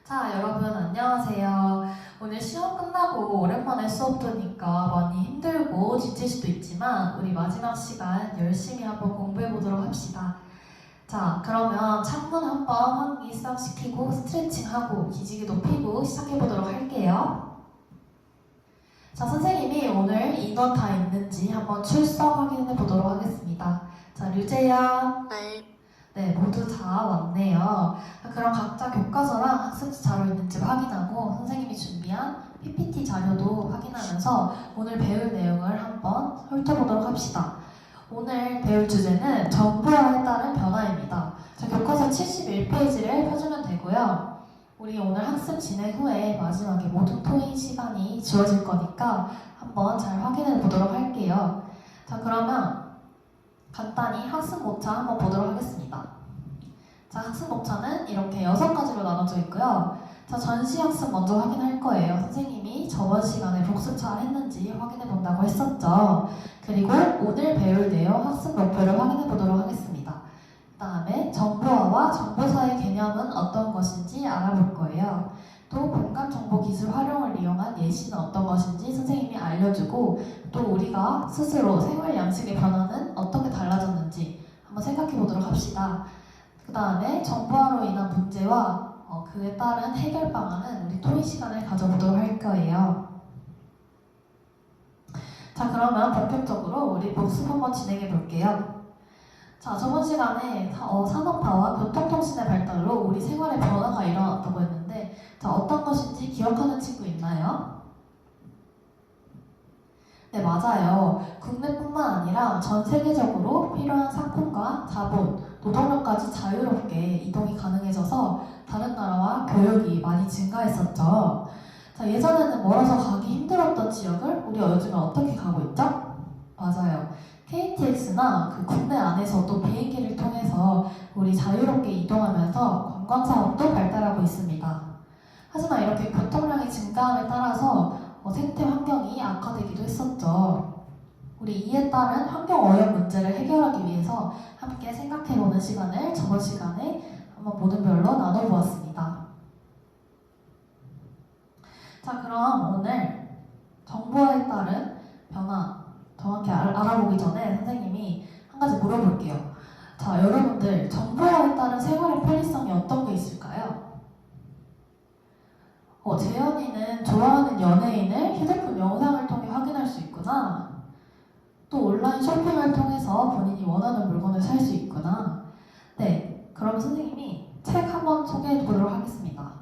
자, 여러분 안녕하세요. 오늘 시험 끝나고 오랜만에 수업 들으니까 많이 힘들고 지칠 수도 있지만 우리 마지막 시간 열심히 한번 공부해 보도록 합시다. 자, 그러면 창문 한번 환기 싹 시키고 스트레칭하고 기지개도 펴고 시작해 보도록 할게요. 자, 선생님이 오늘 인원 다 있는지 한번 출석 확인해 보도록 하겠습니다. 자, 류재야. 네, 모두 다 왔네요. 그럼 각자 교과서랑 학습지 자료 있는지 확인하고 선생님이 준비한 PPT 자료도 확인하면서 오늘 배울 내용을 한번 훑어보도록 합시다. 오늘 배울 주제는 정보화에 따른 변화입니다. 자, 교과서 71페이지를 펴주면 되고요. 우리 오늘 학습 진행 후에 마지막에 모든 토의 시간이 주어질 거니까 한번 잘 확인해 보도록 할게요. 자, 그러면 간단히 학습 모차 한번 보도록 하겠습니다. 자, 학습 모차는 이렇게 6가지로 나눠져 있고요. 자, 전시 학습 먼저 확인할 거예요. 선생님이 저번 시간에 복습 잘 했는지 확인해 본다고 했었죠. 그리고 오늘 배울 내용 학습 목표를 확인해 보도록 하겠습니다. 그 다음에 정보화와 정보사의 개념은 어떤 것인지 알아볼 거예요. 또 공간정보기술 활용을 이용한 예시는 어떤 것인지 선생님이 알려주고 또 우리가 스스로 생활 양식의 변화는 어떻게 달라졌는지 한번 생각해 보도록 합시다. 그 다음에 정보화로 인한 문제와 그에 따른 해결 방안은 우리 토의 시간을 가져보도록 할 거예요. 자, 그러면 본격적으로 우리 복습 한번 진행해 볼게요. 자, 저번 시간에 산업화와 교통통신의 발달로 우리 생활에 변화가 일어났다고 했는데 자, 어떤 것인지 기억하는 친구 있나요? 네, 맞아요. 국내뿐만 아니라 전 세계적으로 필요한 상품과 자본, 노동력까지 자유롭게 이동이 가능해져서 다른 나라와 교역이 많이 증가했었죠. 자, 예전에는 멀어서 가기 힘들었던 지역을 우리 요즘에 어떻게 가고 있죠? 맞아요. KTX나 그 국내 안에서도 비행기를 통해서 우리 자유롭게 이동하면서 관광사업도 발달하고 있습니다. 하지만 이렇게 교통량이 증가함에 따라서 생태 환경이 악화되기도 했었죠. 우리 이에 따른 환경 오염 문제를 해결하기 위해서 함께 생각해보는 시간을 저번 시간에 한번 모든 별로 나눠보았습니다. 자, 그럼 오늘 정보화에 따른 변화 정확히 알아보기 전에 선생님이 한 가지 물어볼게요. 자, 여러분들 정보화에 따른 생활의 편리성이 어떤 게 있을까요? 재현이는 좋아하는 연예인을 휴대폰 영상을 통해 확인할 수 있구나. 또 온라인 쇼핑을 통해서 본인이 원하는 물건을 살 수 있구나. 네, 그럼 선생님이 책 한번 소개해 보도록 하겠습니다.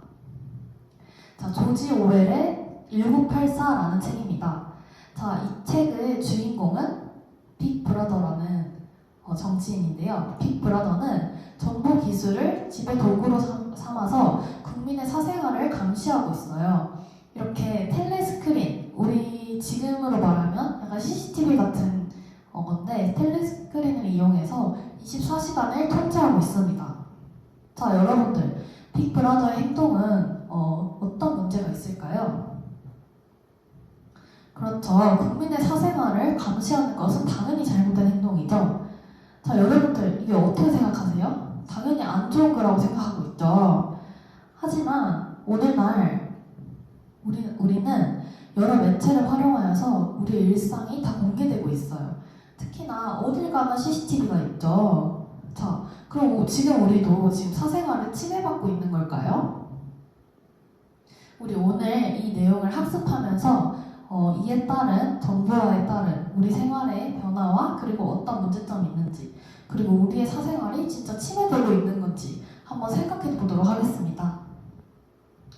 자, 조지 오웰의 1984라는 책입니다. 자, 이 책의 주인공은 빅 브라더라는 정치인인데요. 빅 브라더는 정보 기술을 지배 도구로 삼아서 국민의 사생활을 감시하고 있어요. 이렇게 텔레스크린, 우리 지금으로 말하면 약간 CCTV 같은 건데 텔레스크린을 이용해서 24시간을 통제하고 있습니다. 자, 여러분들 빅 브라더의 행동은 어떤 문제가 있을까요? 그렇죠. 국민의 사생활을 감시하는 것은 당연히 잘못된 행동이죠. 자, 여러분들 이게 어떻게 생각하세요? 당연히 안 좋은 거라고 생각하고 있죠. 하지만 오늘날 우리는 여러 매체를 활용하여서 우리의 일상이 다 공개되고 있어요. 특히나 어딜 가나 CCTV가 있죠. 자, 그럼 지금 우리도 지금 사생활을 침해받고 있는 걸까요? 우리 오늘 이 내용을 학습하면서 이에 따른 정보화에 따른 우리 생활의 변화와 그리고 어떤 문제점이 있는지 그리고 우리의 사생활이 진짜 침해되고 있는 건지 한번 생각해 보도록 하겠습니다.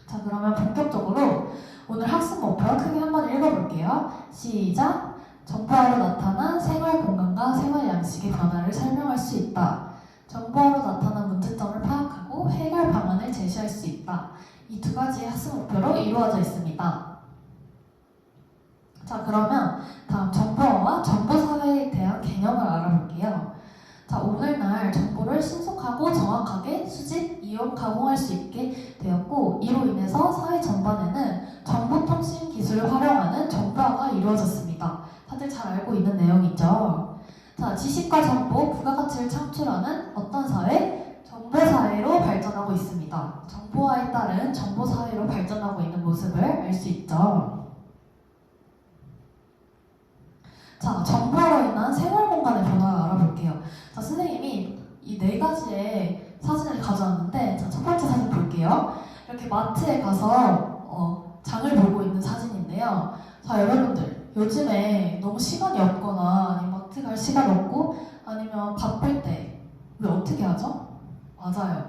자, 그러면 본격적으로 오늘 학습 목표 크게 한번 읽어볼게요. 시작! 정보화로 나타난 생활 공간과 생활 양식의 변화를 설명할 수 있다. 정보화로 나타난 문제점을 파악하고 해결 방안을 제시할 수 있다. 이 두 가지의 학습 목표로 이루어져 있습니다. 자, 그러면 다음 정보화와 정보사회에 대한 개념을 알아볼게요. 자, 오늘날 정보를 신속하고 정확하게 수집, 이용, 가공할 수 있게 되었고 이로 인해서 사회 전반에는 정보통신 기술을 활용하는 정보화가 이루어졌습니다. 다들 잘 알고 있는 내용이죠. 자, 지식과 정보, 부가가치를 창출하는 어떤 사회? 정보사회로 발전하고 있습니다. 정보화에 따른 정보사회로 발전하고 있는 모습을 알 수 있죠. 자, 정보화로 인한 생활공간의 변화를 알아볼게요. 자, 선생님이 이 네 가지의 사진을 가져왔는데, 자, 첫 번째 사진 볼게요. 이렇게 마트에 가서 장을 보고 있는 사진인데요. 자, 여러분들 요즘에 너무 시간이 없거나 아니면 마트 갈 시간 없고 아니면 바쁠 때 우리 어떻게 하죠? 맞아요.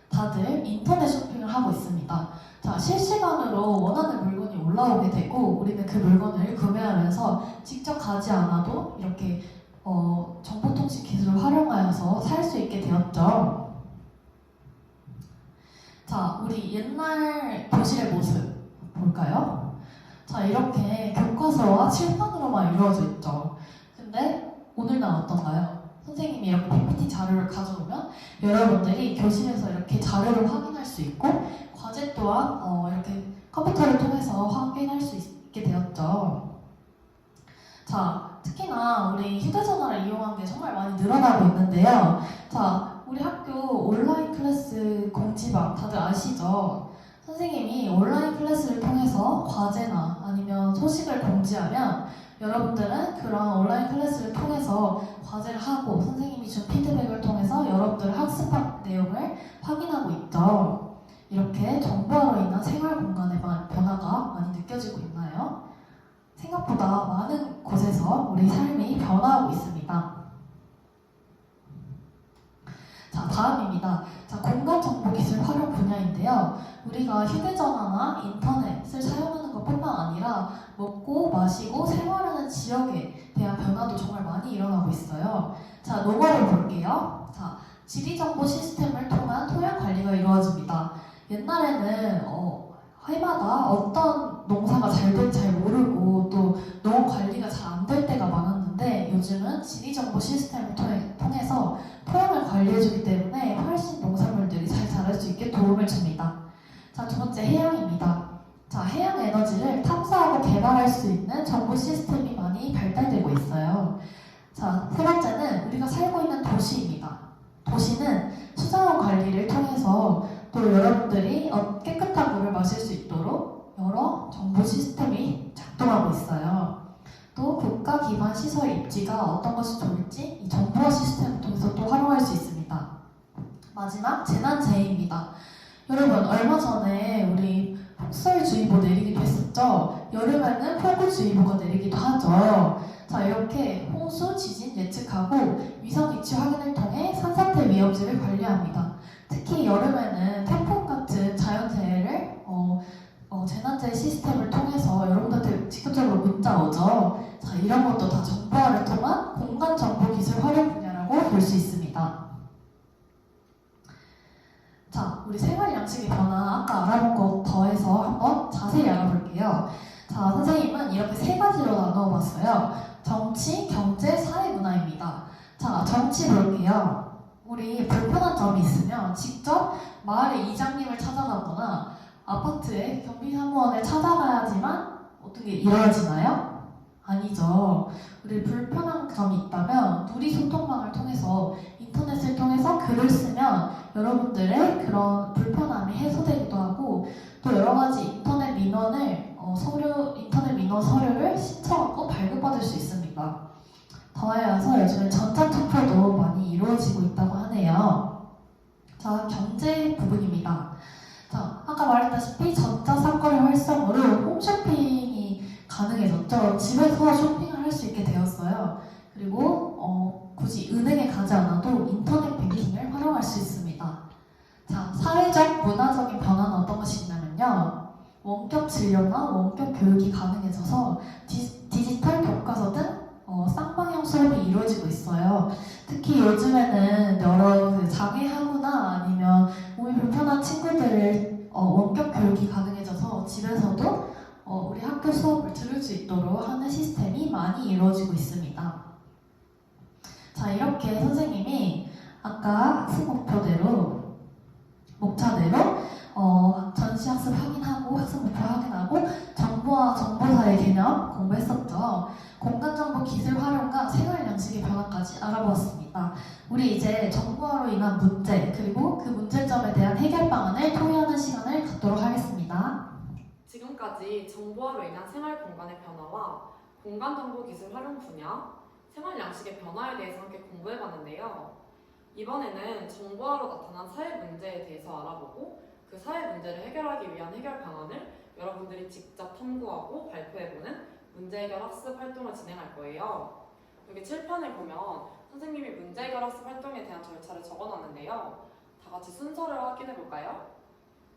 다들 인터넷 쇼핑을 하고 있습니다. 자, 실시간으로 원하는 물건이 올라오게 되고 우리는 그 물건을 구매하면서 직접 가지 않아도 이렇게 정보통신 기술을 활용하여서 살 수 있게 되었죠. 자, 우리 옛날 교실의 모습 볼까요? 자, 이렇게 교과서와 칠판으로만 이루어져 있죠. 근데 오늘날 어떤가요? 선생님이 이렇게 PPT 자료를 가져오면 여러분들이 교실에서 이렇게 자료를 확인할 수 있고 과제 또한 이렇게 컴퓨터를 통해서 확인할 수 있게 되었죠. 자, 특히나 우리 휴대전화를 이용한 게 정말 많이 늘어나고 있는데요. 자, 우리 학교 온라인 클래스 공지방 다들 아시죠? 선생님이 온라인 클래스를 통해서 과제나 아니면 소식을 공지하면 여러분들은 그런 온라인 클래스를 통해서 과제를 하고 선생님이 준 피드백을 통해서 여러분들의 학습한 내용을 확인하고 있죠. 이렇게 정보화로 인한 생활 공간의 변화가 많이 느껴지고 있나요? 생각보다 많은 곳에서 우리 삶이 변화하고 있습니다. 자, 다음입니다. 자, 공간정보기술 활용 분야인데요. 우리가 휴대전화나 인터넷을 사용하는 것뿐만 아니라 먹고 마시고 생활하는 지역에 대한 변화도 정말 많이 일어나고 있어요. 자, 농어를 볼게요. 자, 지리정보 시스템을 통한 토양 관리가 이루어집니다. 옛날에는 해마다 어떤 농사가 잘 될지 잘 모르고 또 농업 관리가 잘 안 될 때가 많았는데 요즘은 지리정보 시스템을 통해서 토양을 관리해주기 때문에 훨씬 농산물들이 잘 자랄 수 있게 도움을 줍니다. 자, 두 번째 해양입니다. 자, 해양 에너지를 탐사하고 개발할 수 있는 정보 시스템이 많이 발달되고 있어요. 자, 세 번째는 우리가 살고 있는 도시입니다. 도시는 수자원 관리를 통해서 또 여러분들이 깨끗한 물을 마실 수 있도록 여러 정보 시스템이 작동하고 있어요. 또 국가 기반 시설 입지가 어떤 것이 좋을지 이 정보화 시스템을 통해서 또 활용할 수 있습니다. 마지막 재난재해입니다. 여러분 얼마 전에 우리 폭설주의보 내리기도 했었죠. 여름에는 폭우주의보가 내리기도 하죠. 자, 이렇게 홍수, 지진 예측하고 위성 위치 확인을 통해 산사태 위험지를 관리합니다. 특히 여름에는 태풍 같은 자연재해를 재난재해 시스템을 통해서 여러분들한테 직접적으로 문자 오죠. 자, 이런 것도 다 정보화를 통한 공간정보기술 활용 분야라고 볼 수 있습니다. 자, 우리 생활 양식의 변화 아까 알아본 것 더해서 한번 자세히 알아볼게요. 자, 선생님은 이렇게 세 가지로 나누어봤어요. 정치, 경제, 사회, 문화입니다. 자, 정치 볼게요. 우리 불편한 점이 있으면 직접 마을의 이장님을 찾아가거나 아파트의 경비사무원을 찾아가야지만 어떤 게 이루어지나요? 아니죠. 우리 불편한 점이 있다면 누리 소통망을 통해서 인터넷을 통해서 글을 쓰면 여러분들의 그런 불편함이 해소되기도 하고 또 여러 가지 인터넷 민원을 인터넷 민원 서류를 신청하고 발급받을 수 있습니다. 더하여서 요즘에 전자투표도 많이 이루어지고 있다고 하네요. 자, 경제 부분입니다. 자, 아까 말했다시피 전자상거래 활성으로 홈쇼핑이 가능해졌죠. 집에서 쇼핑을 할 수 있게 되었어요. 그리고 굳이 은행에 가지 않아도 인터넷 뱅킹을 활용할 수 있습니다. 자, 사회적, 문화적인 변화는 어떤 것이 있냐면요. 원격 진료나 원격 교육이 가능해져서 디지털 교과서 등 쌍방향 수업이 이루어지고 있어요. 특히 요즘에는 여러 장애하거나 아니면 몸이 불편한 친구들을 원격 교육이 가능해져서 집에서도 우리 학교 수업을 들을 수 있도록 하는 시스템이 많이 이루어지고 있습니다. 자, 이렇게 선생님이 아까 학습 목차대로 전시학습 확인하고 학습 목표 확인하고 정보와 정보사의 개념 공부했었죠. 있어요. 공간정보 기술 활용과 생활 양식의 변화까지 알아보았습니다. 우리 이제 정보화로 인한 문제, 그리고 그 문제점에 대한 해결 방안을 토의하는 시간을 갖도록 하겠습니다. 지금까지 정보화로 인한 생활 공간의 변화와 공간 정보 기술 활용 분야, 생활 양식의 변화에 대해서 함께 공부해봤는데요. 이번에는 정보화로 나타난 사회 문제에 대해서 알아보고 그 사회 문제를 해결하기 위한 해결 방안을 여러분들이 직접 탐구하고 발표해보는 문제 해결 학습 활동을 진행할 거예요. 여기 칠판을 보면 선생님이 문제 해결 학습 활동에 대한 절차를 적어놨는데요. 다 같이 순서를 확인해볼까요?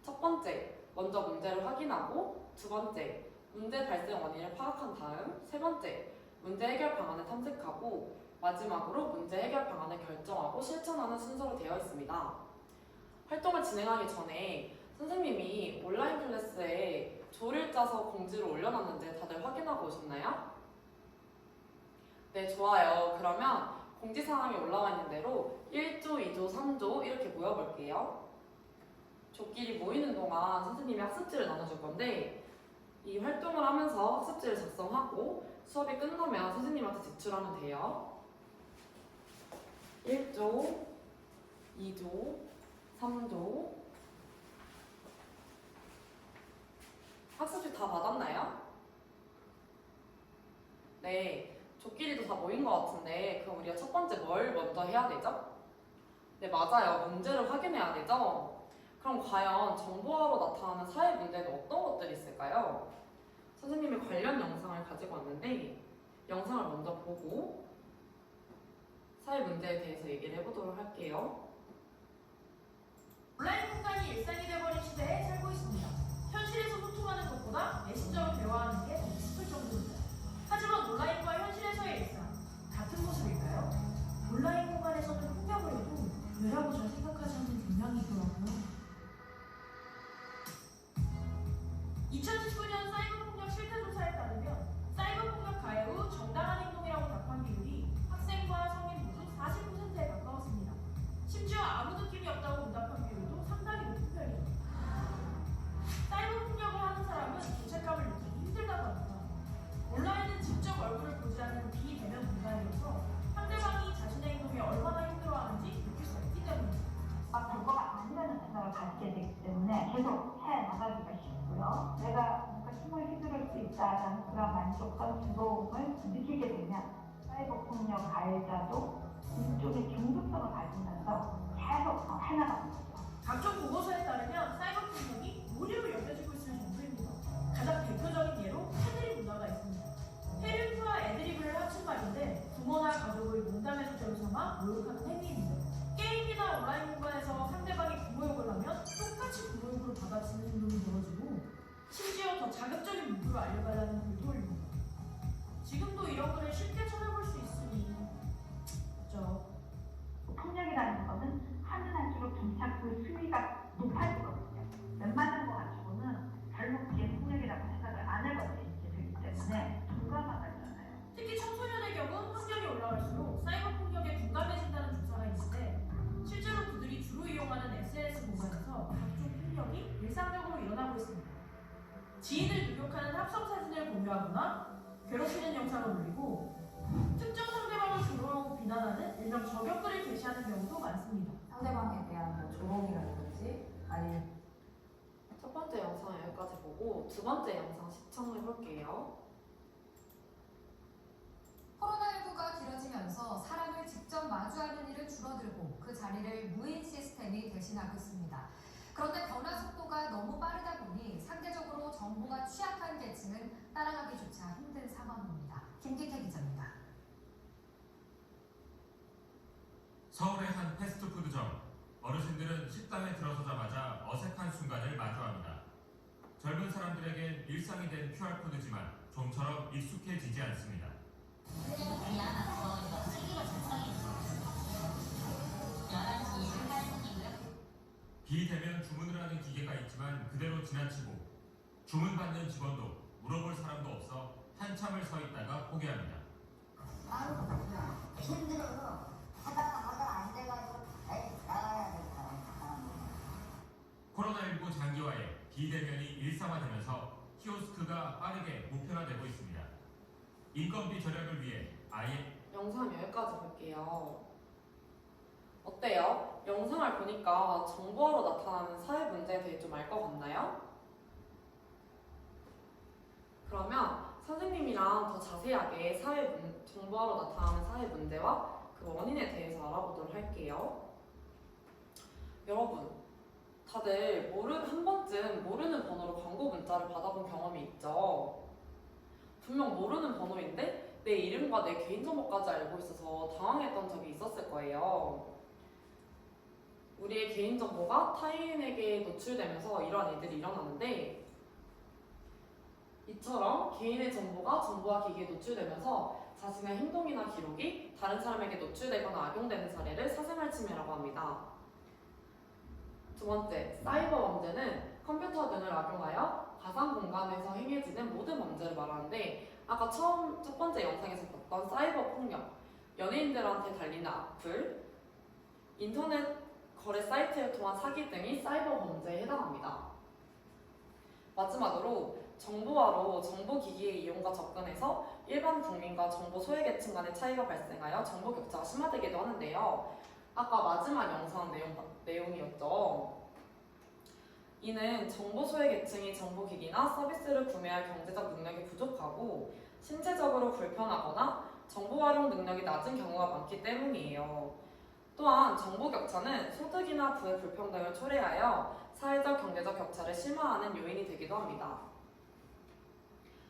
첫 번째, 먼저 문제를 확인하고, 두 번째, 문제 발생 원인을 파악한 다음, 세 번째, 문제 해결 방안을 탐색하고, 마지막으로 문제 해결 방안을 결정하고 실천하는 순서로 되어 있습니다. 활동을 진행하기 전에 선생님이 온라인 클래스에 조를 짜서 공지를 올려놨는데 다들 확인하고 오셨나요? 네, 좋아요. 그러면 공지사항이 올라와 있는 대로 1조, 2조, 3조 이렇게 모여볼게요. 조끼리 모이는 동안 선생님이 학습지를 나눠줄 건데 이 활동을 하면서 학습지를 작성하고 수업이 끝나면 선생님한테 제출하면 돼요. 1조, 2조, 3조. 학습지 다 받았나요? 네, 조끼리도 다 모인 것 같은데 그럼 우리가 첫 번째 뭘 먼저 해야 되죠? 네, 맞아요. 문제를 확인해야 되죠? 그럼 과연 정보화로 나타나는 사회 문제는 어떤 것들이 있을까요? 선생님이 관련 영상을 가지고 왔는데 영상을 먼저 보고 사회 문제에 대해서 얘기를 해보도록 할게요. 온라인 공간이 일상이 되어버린 시대에 살고 있습니다. 현실에서 소통하는 것보다 메신저로 대화하는 게 더 익숙할 정도입니다. 하지만 온라인과 현실에서의 일상, 같은 모습일까요? 온라인 공간에서는 폭력을 해도 왜라고 잘 생각하지 않는 분명히 있더라고요. 2019년 사이버 폭력 실태 조사에 따르면 사이버 폭력 가해 후 정당한 행동이라고 답한 비율이 학생과 성인 모두 40%에 가까웠습니다. 심지어 아무 느낌이 없다고 응답한 비율도 상당히 높은 편이죠. 사이버 폭력을 하는 사람은 죄책감을 느끼기 힘들다고 합니다. 온라인은 직접 얼굴을 보지 않는 비대면 공간이어서 상대방이 자신의 행동에 얼마나 힘들어하는지 느낄 수 없기 때문입니다. 별거가 아니라는 생각을 갖게 되기 때문에 계속 해나가기가 쉽고요. 내가 뭔가 힘을 휘두를 수 있다는 그런 만족감, 즐거움을 느끼게 되면 사이버 폭력 가해자도 일종의 중독성을 가지면서 계속 해나가는 거죠. 각종 보고서에 따르면 사이버 폭력이 무료로 여겨지고 있을 정도입니다. 가장 대표적인 예로 패드립 문화가 있습니다. 패드립과 애드립을 합친 말인데 부모나 가족을 농담의 소재로 삼아 모욕하는 행위입니다. 게임이나 온라인 공간에서 상대방이 부모욕을 하면 똑같이 부모욕으로 받아치는 행동이 벌어지고 심지어 더 자극적인 문구로 알려달라는 글도 올립니다. 지금도 이런 글을 쉽게 찾아볼 수 있으니 그렇죠. 폭력이라는 것은 하면 할수록 점차 그 수위가 높아지거든요. 웬만한 거 가지고는 별로 그게 폭력이라고 생각을 안 해버리게 되기 때문에 둔감하잖아요. 특히 청소년의 경우 학력이 올라갈수록 사이버 폭력에 둔감해진다는 조사가 있는데 실제로 그들이 주로 이용하는 SNS 공간에서 각종 폭력이 일상적으로 일어나고 있습니다. 지인을 누욕하는 합성 사진을 공유하거나 괴롭히는 영상을 올리고 특정 상대방을 조롱하고 비난하는 일명 저격글을 게시하는 경우도 많습니다. 상대방에 대한 뭐 조롱이라든지 아니면 첫 번째 영상 여기까지 보고 두 번째 영상 시청해 볼게요. 코로나19가 길어지면서 사람을 직접 마주하는 일은 줄어들고 그 자리를 무인 시스템이 대신하고 있습니다. 그런데 변화 속도가 너무 빠르다 보니 상대적으로 정보가 취약한 계층은 따라가기조차 힘든 상황입니다. 김기태 기자입니다. 서울의 한 패스트푸드점. 어르신들은 식당에 들어서자마자 어색한 순간을 마주합니다. 젊은 사람들에겐 일상이 된 QR코드지만 좀처럼 익숙해지지 않습니다. 비대면 주문을 하는 기계가 있지만 그대로 지나치고 주문받는 직원도 물어볼 사람도 없어 한참을 서 있다가 포기합니다. 힘들어서 하다가 안 돼가지고 나가야 되겠다. 코로나19 장기화에 비대면이 일상화되면서 키오스크가 빠르게 보편화되고 있습니다. 인건비 절약을 위해 아예 영상 여기까지 볼게요. 어때요? 영상을 보니까 정보화로 나타나는 사회 문제에 대해 좀 알 것 같나요? 그러면 선생님이랑 더 자세하게 정보화로 나타나는 사회 문제와 그 원인에 대해서 알아보도록 할게요. 여러분, 다들 한 번쯤 모르는 번호로 광고 문자를 받아본 경험이 있죠? 분명 모르는 번호인데 내 이름과 내 개인정보까지 알고 있어서 당황했던 적이 있었을 거예요. 우리의 개인정보가 타인에게 노출되면서 이러한 일들이 일어나는데, 이처럼 개인의 정보가 정보화 기기에 노출되면서 자신의 행동이나 기록이 다른 사람에게 노출되거나 악용되는 사례를 사생활 침해라고 합니다. 두 번째, 사이버 범죄는 컴퓨터 등을 악용하여 가상 공간에서 행해지는 모든 범죄를 말하는데, 아까 첫 번째 영상에서 봤던 사이버 폭력, 연예인들한테 달리는 악플, 인터넷 거래 사이트를 통한 사기 등이 사이버 범죄에 해당합니다. 마지막으로 정보화로 정보기기의 이용과 접근에서 일반 국민과 정보 소외계층 간의 차이가 발생하여 정보 격차가 심화되기도 하는데요. 아까 마지막 영상 내용이었죠. 이는 정보 소외계층이 정보기기나 서비스를 구매할 경제적 능력이 부족하고 신체적으로 불편하거나 정보 활용 능력이 낮은 경우가 많기 때문이에요. 또한 정보 격차는 소득이나 부의 불평등을 초래하여 사회적 경제적 격차를 심화하는 요인이 되기도 합니다.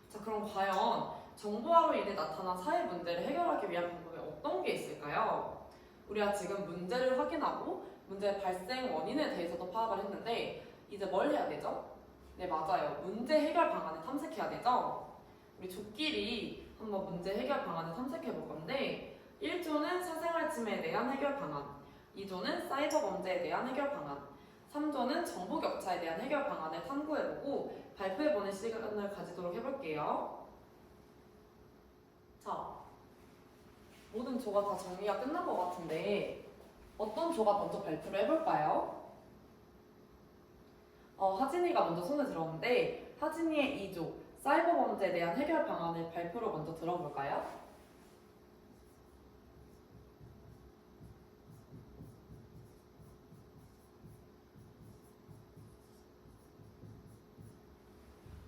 자, 그럼 과연 정보화로 인해 나타난 사회 문제를 해결하기 위한 방법이 어떤 게 있을까요? 우리가 지금 문제를 확인하고 문제의 발생 원인에 대해서도 파악을 했는데 이제 뭘 해야 되죠? 네, 맞아요. 문제 해결 방안을 탐색해야 되죠? 우리 조끼리 한번 문제 해결 방안을 탐색해 볼 건데 1조는 사생활 침해에 대한 해결 방안, 2조는 사이버 범죄에 대한 해결 방안, 3조는 정보 격차에 대한 해결 방안을 탐구해보고 발표해보는 시간을 가지도록 해볼게요. 자, 모든 조가 다 정리가 끝난 것 같은데 어떤 조가 먼저 발표를 해볼까요? 하진이가 먼저 손을 들었는데 하진이의 2조, 사이버 범죄에 대한 해결 방안을 발표로 먼저 들어볼까요?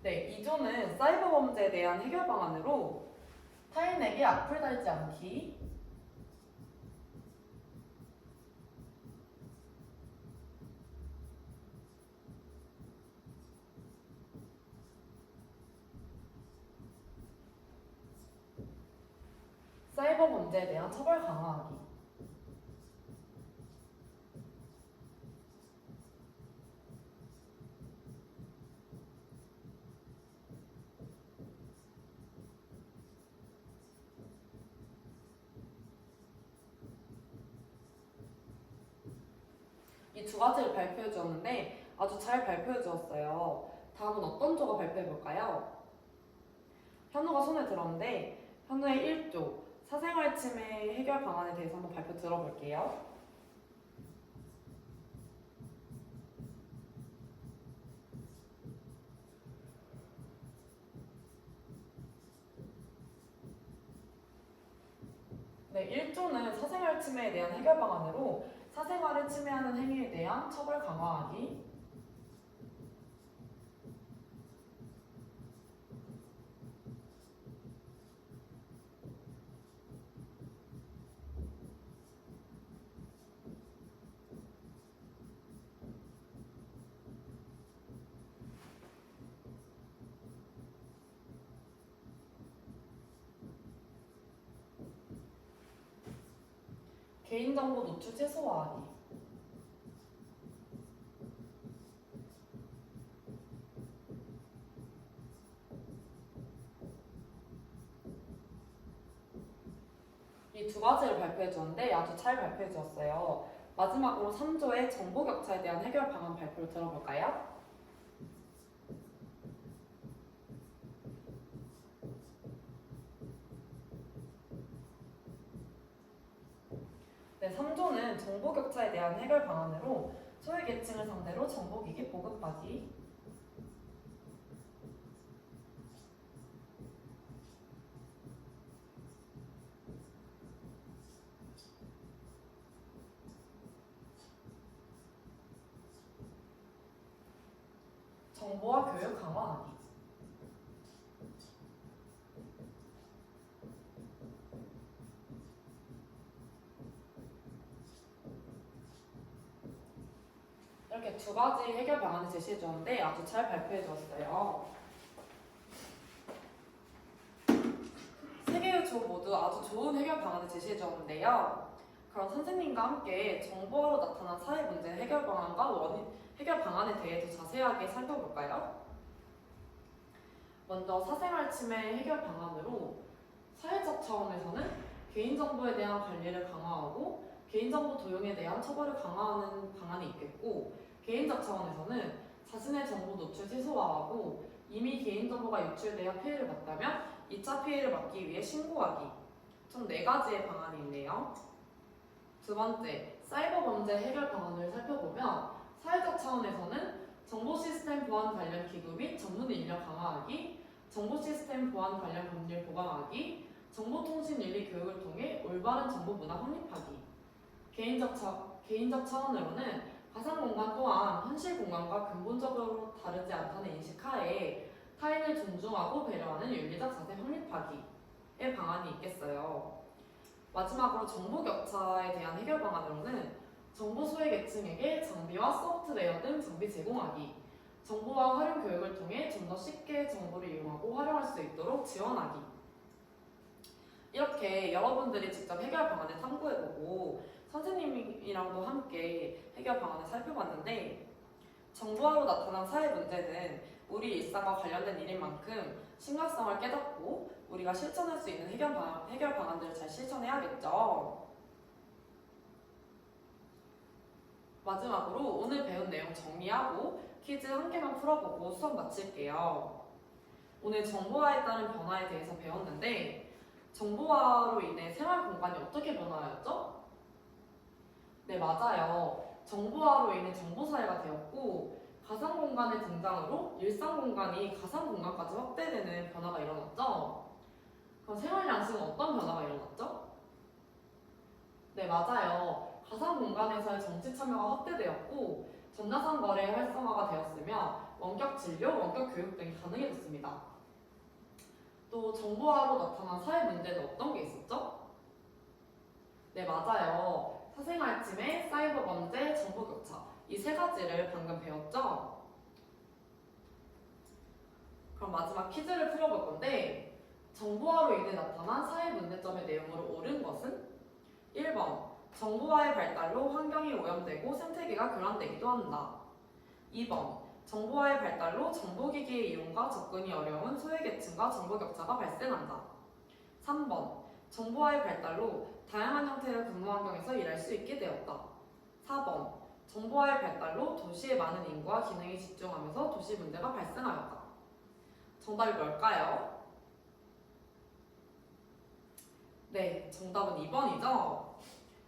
네, 2조는 사이버 범죄에 대한 해결 방안으로 타인에게 악플 달지 않기, 사이버 범죄에 대한 처벌 강화하기. 이 두 가지를 발표해 주었는데 아주 잘 발표해 주었어요. 다음은 어떤 조가 발표해 볼까요? 현우가 손을 들었는데 현우의 1조, 사생활 침해 해결 방안에 대해서 한번 발표 들어볼게요. 네, 1조는 사생활 침해에 대한 해결 방안으로 사생활을 침해하는 행위에 대한 처벌 강화하기, 개인정보 노출 최소화하기. 이 두 가지를 발표해 주었는데 아주 잘 발표해 주었어요. 마지막으로 3조의 정보 격차에 대한 해결 방안 발표를 들어볼까요? 네, 3조는 정보 격차에 대한 해결 방안으로 소외계층을 상대로 정보기기 보급하기, 정보화 교육 강화하기. 이렇게 두 가지 해결 방안을 제시해 주었는데 아주 잘 발표해 주었어요. 세 개의 조 모두 아주 좋은 해결 방안을 제시해 주었는데요. 그럼 선생님과 함께 정보화로 나타난 사회 문제 해결 방안과 해결 방안에 대해 더 자세하게 살펴볼까요? 먼저 사생활 침해 해결 방안으로 사회적 차원에서는 개인정보에 대한 관리를 강화하고 개인정보 도용에 대한 처벌을 강화하는 방안이 있겠고, 개인적 차원에서는 자신의 정보 노출 최소화하고 이미 개인정보가 유출되어 피해를 봤다면 2차 피해를 막기 위해 신고하기. 총 4가지의 방안이 있네요. 두 번째, 사이버 범죄 해결 방안을 살펴보면 사회적 차원에서는 정보 시스템 보안 관련 기구 및 전문 인력 강화하기, 정보 시스템 보안 관련 법률 보강하기, 정보통신윤리 교육을 통해 올바른 정보 문화 확립하기. 개인적 차원으로는 가상 공간 또한 현실 공간과 근본적으로 다르지 않다는 인식하에 타인을 존중하고 배려하는 윤리적 자세 확립하기의 방안이 있겠어요. 마지막으로 정보 격차에 대한 해결 방안으로는 정보 소외 계층에게 장비와 소프트웨어 등 장비 제공하기, 정보화 활용 교육을 통해 좀 더 쉽게 정보를 이용하고 활용할 수 있도록 지원하기. 이렇게 여러분들이 직접 해결 방안을 탐구해보고 선생님이랑도 함께 해결 방안을 살펴봤는데, 정보화로 나타난 사회 문제는 우리 일상과 관련된 일인 만큼 심각성을 깨닫고 우리가 실천할 수 있는 해결 방안들을 잘 실천해야겠죠. 마지막으로 오늘 배운 내용 정리하고 퀴즈 한 개만 풀어보고 수업 마칠게요. 오늘 정보화에 따른 변화에 대해서 배웠는데, 정보화로 인해 생활 공간이 어떻게 변화하였죠? 네, 맞아요. 정보화로 인해 정보사회가 되었고, 가상 공간의 등장으로 일상 공간이 가상 공간까지 확대되는 변화가 일어났죠? 그럼 생활 양식은 어떤 변화가 일어났죠? 네, 맞아요. 가상 공간에서의 정치 참여가 확대되었고, 전자상 거래 활성화가 되었으며 원격 진료, 원격 교육 등이 가능해졌습니다. 또 정보화로 나타난 사회 문제는 어떤 게 있었죠? 네, 맞아요. 사생활 침해, 사이버 범죄, 정보 격차, 이 3가지를 방금 배웠죠? 그럼 마지막 퀴즈를 풀어볼 건데, 정보화로 인해 나타난 사회 문제점의 내용으로 옳은 것은? 1번, 정보화의 발달로 환경이 오염되고 생태계가 교란되기도 한다. 2번, 정보화의 발달로 정보기기의 이용과 접근이 어려운 소외계층과 정보 격차가 발생한다. 3번, 정보화의 발달로 다양한 형태의 근무 환경에서 일할 수 있게 되었다. 4번, 정보화의 발달로 도시의 많은 인구와 기능이 집중하면서 도시 문제가 발생하였다. 정답이 뭘까요? 네, 정답은 2번이죠.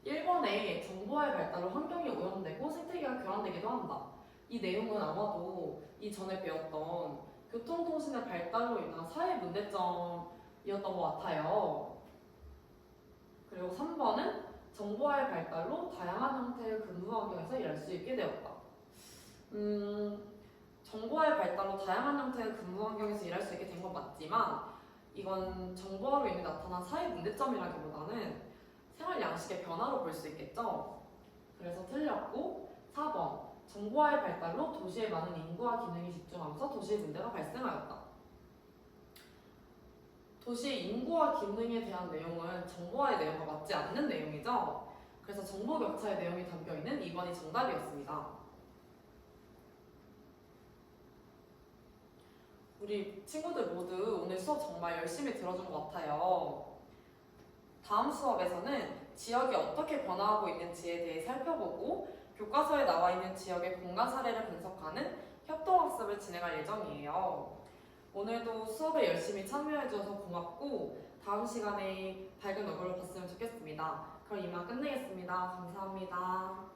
1번에 정보화의 발달로 환경이 오염되고 생태계가 교란되기도 한다. 이 내용은 아마도 이전에 배웠던 교통통신의 발달로 인한 사회 문제점이었던 것 같아요. 그리고 3번은 정보화의 발달로 다양한 형태의 근무 환경에서 일할 수 있게 되었다. 정보화의 발달로 다양한 형태의 근무 환경에서 일할 수 있게 된 건 맞지만, 이건 정보화로 인해 나타난 사회 문제점이라기보다는 생활 양식의 변화로 볼 수 있겠죠? 그래서 틀렸고, 4번, 정보화의 발달로 도시의 많은 인구와 기능이 집중하면서 도시의 문제가 발생하였다. 도시의 인구와 기능에 대한 내용은 정보화의 내용과 맞지 않는 내용이죠? 그래서 정보 격차의 내용이 담겨있는 2번이 정답이었습니다. 우리 친구들 모두 오늘 수업 정말 열심히 들어준 것 같아요. 다음 수업에서는 지역이 어떻게 변화하고 있는지에 대해 살펴보고 교과서에 나와 있는 지역의 공간 사례를 분석하는 협동학습을 진행할 예정이에요. 오늘도 수업에 열심히 참여해주셔서 고맙고 다음 시간에 밝은 얼굴로 봤으면 좋겠습니다. 그럼 이만 끝내겠습니다. 감사합니다.